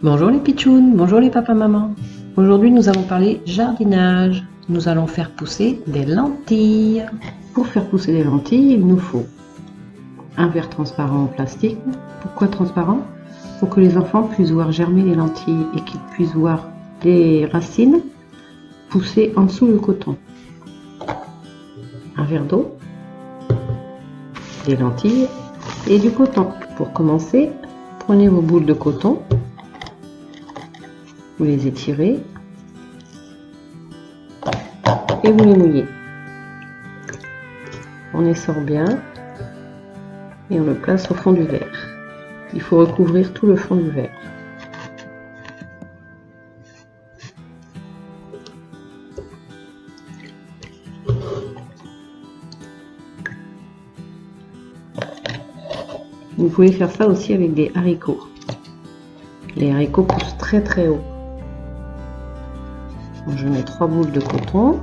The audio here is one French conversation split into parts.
Bonjour les pitchouns, bonjour les papas-mamans. Aujourd'hui nous allons parler jardinage. Nous allons faire pousser des lentilles. Pour faire pousser des lentilles, il nous faut un verre transparent en plastique. Pourquoi transparent? Pour que les enfants puissent voir germer les lentilles et qu'ils puissent voir les racines pousser en dessous du coton. Un verre d'eau, des lentilles et du coton. Pour commencer, prenez vos boules de coton. Vous les étirez et vous les mouillez. On essore bien et on le place au fond du verre. Il faut recouvrir tout le fond du verre. Vous pouvez faire ça aussi avec des haricots. Les haricots poussent très très haut. Donc je mets 3 boules de coton.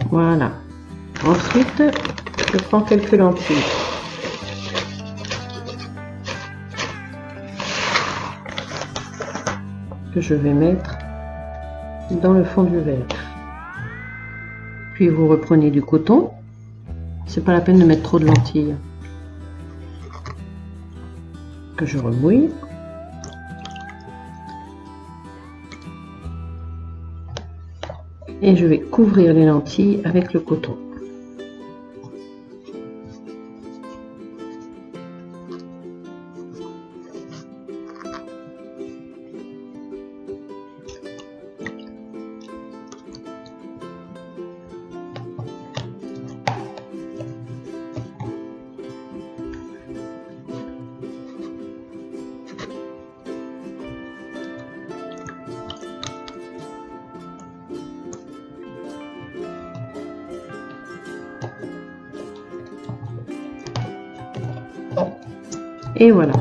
Voilà. Ensuite, je prends quelques lentilles. Que je vais mettre dans le fond du verre. Puis vous reprenez du coton. C'est pas la peine de mettre trop de lentilles. Que je remouille. Et je vais couvrir les lentilles avec le coton. Et voilà.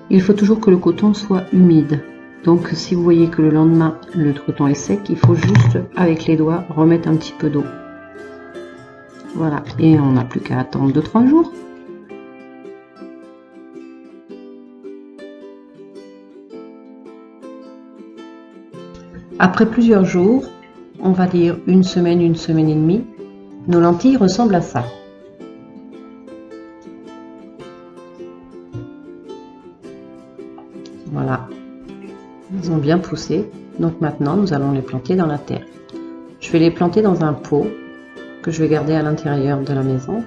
Il faut toujours que le coton soit humide. Donc si vous voyez que le lendemain le coton est sec, il faut juste avec les doigts remettre un petit peu d'eau. Voilà. Et on n'a plus qu'à attendre 2-3 jours. Après plusieurs jours, on va dire une semaine et demie, nos lentilles ressemblent à ça. Voilà, ils ont bien poussé, donc maintenant nous allons les planter dans la terre. Je vais les planter dans un pot que je vais garder à l'intérieur de la maison.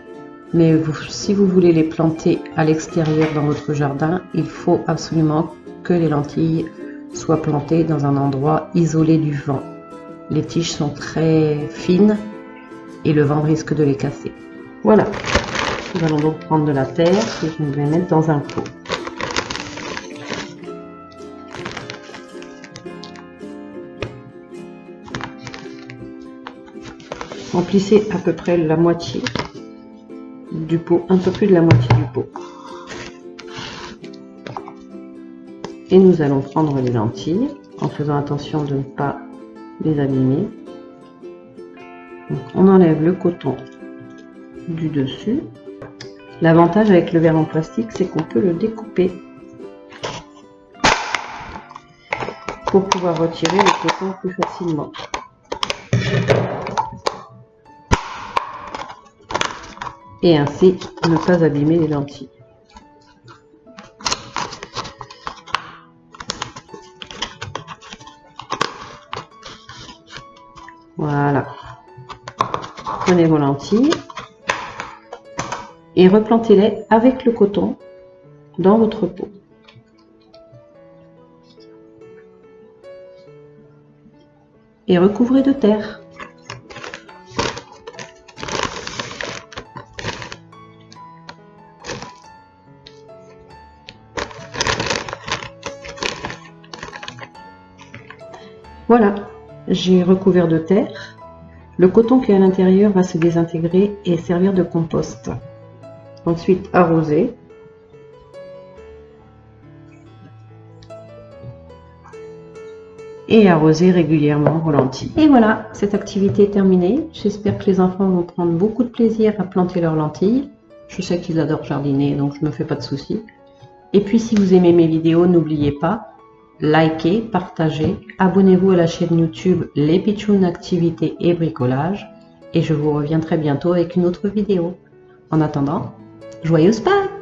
Mais si vous voulez les planter à l'extérieur dans votre jardin, il faut absolument que les lentilles soient plantées dans un endroit isolé du vent. Les tiges sont très fines et le vent risque de les casser. Voilà, nous allons donc prendre de la terre que je vais mettre dans un pot. Remplissez à peu près la moitié du pot, un peu plus de la moitié du pot. Et nous allons prendre les lentilles en faisant attention de ne pas les abîmer. Donc, on enlève le coton du dessus. L'avantage avec le verre en plastique, c'est qu'on peut le découper pour pouvoir retirer le coton plus facilement. Et ainsi ne pas abîmer les lentilles. Voilà. Prenez vos lentilles et replantez-les avec le coton dans votre pot. Et recouvrez de terre. Voilà, j'ai recouvert de terre. Le coton qui est à l'intérieur va se désintégrer et servir de compost. Ensuite, arroser. et arroser régulièrement vos lentilles. Et voilà, cette activité est terminée. J'espère que les enfants vont prendre beaucoup de plaisir à planter leurs lentilles. Je sais qu'ils adorent jardiner, donc je ne me fais pas de soucis. Et puis si vous aimez mes vidéos, n'oubliez pas, likez, partagez, abonnez-vous à la chaîne YouTube Les Pitchounes Activités et Bricolage. Et je vous reviens très bientôt avec une autre vidéo. En attendant, joyeuse Pâques!